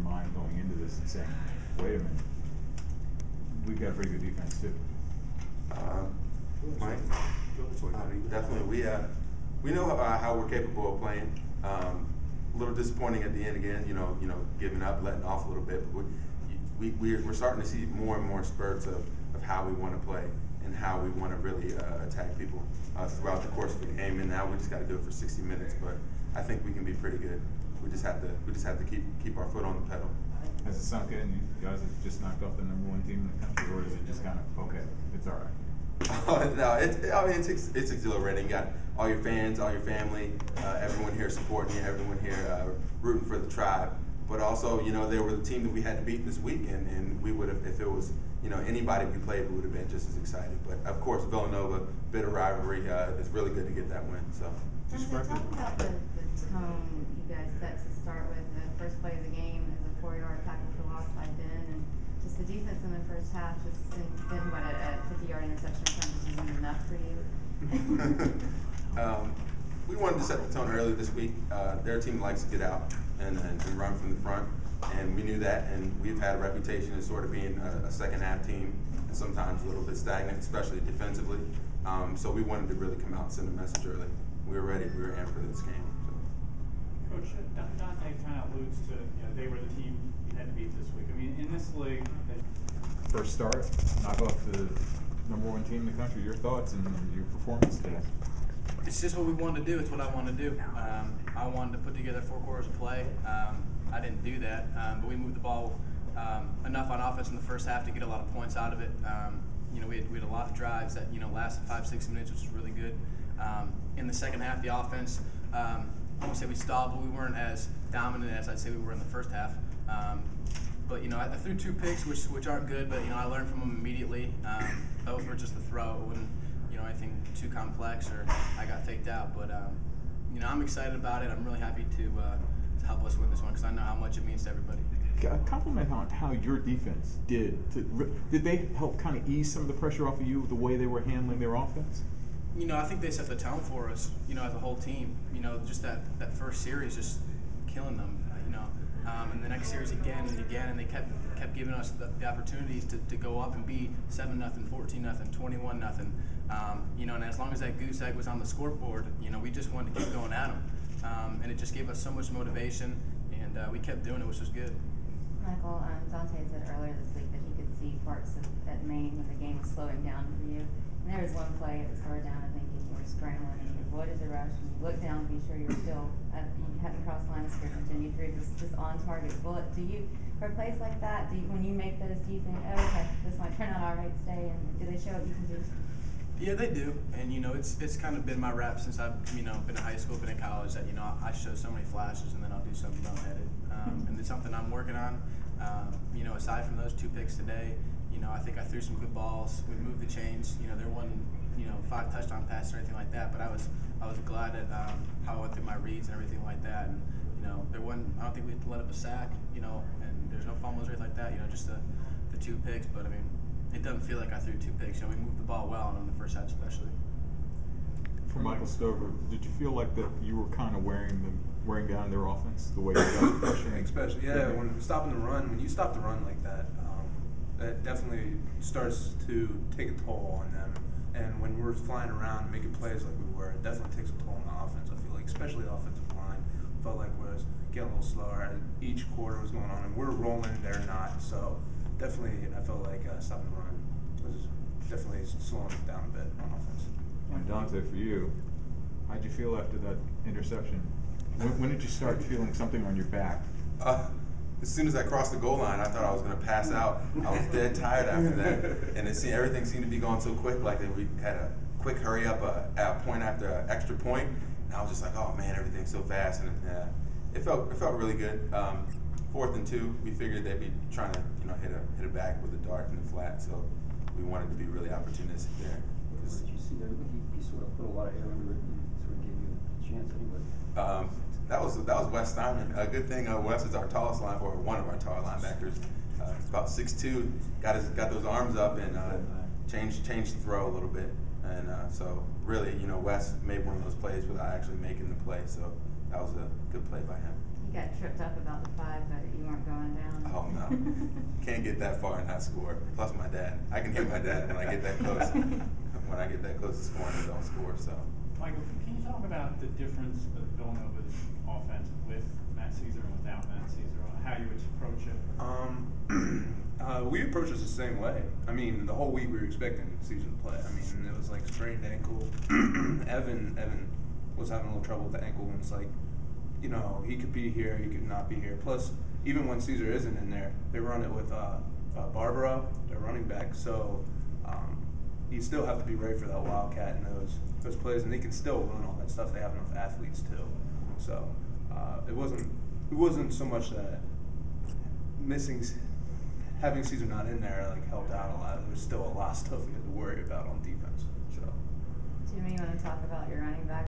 mind going into this and saying, wait a minute, we've got a pretty good defense too? Mike? Definitely. We know how we're capable of playing. A little disappointing at the end again, giving up, letting off a little bit. But we're starting to see more and more spurts of how we want to play and how we want to really attack people throughout the course of the game. And now we just got to do it for 60 minutes. But I think we can be pretty good. We just have to keep our foot on the pedal. Has it sunk in? You guys have just knocked off the #1 team in the country, or is it just kind of okay? It's all right. No, it's exhilarating. You got all your fans, all your family, everyone here supporting you, everyone here rooting for the Tribe. But also, they were the team that we had to beat this weekend, and we would have, if it was, anybody we played, we would have been just as excited. But of course, Villanova, bit of rivalry. It's really good to get that win. So. Talk about the tone you guys set to start with. The first play of the game is a 4-yard tackle for loss by Ben, and just the defense in the first half, just been what a 50-yard interception just isn't enough for you. We wanted to set the tone early this week. Their team likes to get out and run from the front, and we knew that. And we've had a reputation as sort of being a second-half team, and sometimes a little bit stagnant, especially defensively. So we wanted to really come out and send a message early. We were ready. We were in for this game. So. Coach, Dante kind of alludes to they were the team you had to beat this week. I mean, in this league, first start, knock off the #1 team in the country. Your thoughts and your performance today? It's just what we wanted to do. It's what I wanted to do. I wanted to put together 4 quarters of play. I didn't do that, but we moved the ball enough on offense in the first half to get a lot of points out of it. We had a lot of drives that lasted 5-6 minutes, which was really good. In the second half, the offense, I won't say we stalled, but we weren't as dominant as I'd say we were in the first half. But I threw 2 picks, which aren't good, but I learned from them immediately. Those were just a throw. It wasn't anything too complex, or I got faked out. But I'm excited about it. I'm really happy to help us win this one because I know how much it means to everybody. Compliment on how your defense did. Did they help kind of ease some of the pressure off of you, the way they were handling their offense? I think they set the tone for us, as a whole team. Just that first series, just killing them, and the next series again and again, and they kept giving us the opportunities to go up and be 7-0, 14-0, 21-0. And as long as that goose egg was on the scoreboard, we just wanted to keep going at them, and it just gave us so much motivation, and we kept doing it, which was good. Michael, Dante said earlier this week that he could see parts at Maine when the game was slowing down for you. And there was one play at the third down, I think, and you were scrambling and you avoided the rush and you looked down to be sure you were still you hadn't crossed the line of scrimmage and you threw just on target bullet. Do you, for plays like that, when you make those, do you think, oh, okay, this might turn out all right, stay, and do they show what you can do? Yeah, they do, and it's kind of been my rap since I've been in high school, been in college. That I show so many flashes, and then I'll do something boneheaded, and it's something I'm working on. Aside from those 2 picks today, I think I threw some good balls. We moved the chains. There wasn't 5 touchdown passes or anything like that, but I was glad at how I went through my reads and everything like that. And there wasn't. I don't think we had to let up a sack. And there's no fumbles or anything like that. Just the 2 picks, but I mean. It doesn't feel like I threw 2 picks. We moved the ball well in the first half, especially. For Michael Stover, did you feel like that you were kind of wearing down their offense the way you got pressure? Especially, yeah. When stopping the run, when you stop the run like that, that definitely starts to take a toll on them. And when we're flying around making plays like we were, it definitely takes a toll on the offense. I feel like, especially the offensive line, felt like was getting a little slower as each quarter was going on, and we're rolling, they're not. So. Definitely, I felt like stopping the run was definitely slowing it down a bit on offense. And Dante, for you, how'd you feel after that interception? When did you start feeling something on your back? As soon as I crossed the goal line, I thought I was going to pass out. I was dead tired after that, and everything seemed to be going so quick. Like we had a quick hurry up at a point after an extra point, and I was just like, oh man, everything's so fast, and it felt really good. 4th and 2, we figured they'd be trying to hit a back with a dart in the flat, so we wanted to be really opportunistic there. What did you see there? He sort of put a lot of air into it and sort of gave you a chance anyway. That was Wes Steinman. A good thing Wes is our tallest linebacker, or one of our tall linebackers. He's about 6'2", got those arms up and changed the throw a little bit, and so really Wes made one of those plays without actually making the play, so that was a good play by him. He got tripped up about the 5, but you weren't going down. Oh no, can't get that far and not score. Plus my dad, I can hear my dad when I get that close. When I get that close to scoring, and don't score. So. Michael, can you talk about the difference of Villanova's offense with Matt Caesar and without Matt Caesar, how you would approach it? We approached it the same way. I mean, the whole week we were expecting Caesar to play. I mean, it was like sprained ankle. Evan was having a little trouble with the ankle, and it's like, you know, he could be here, he could not be here. Plus, even when Caesar isn't in there, they run it with Barbaro, their running back. So you still have to be ready for that wildcat and those plays, and they can still run all that stuff. They have enough athletes too. So it wasn't so much that having Caesar not in there like helped out a lot. There was still a lot of stuff we had to worry about on defense. So. Jimmy, you want to talk about your running back?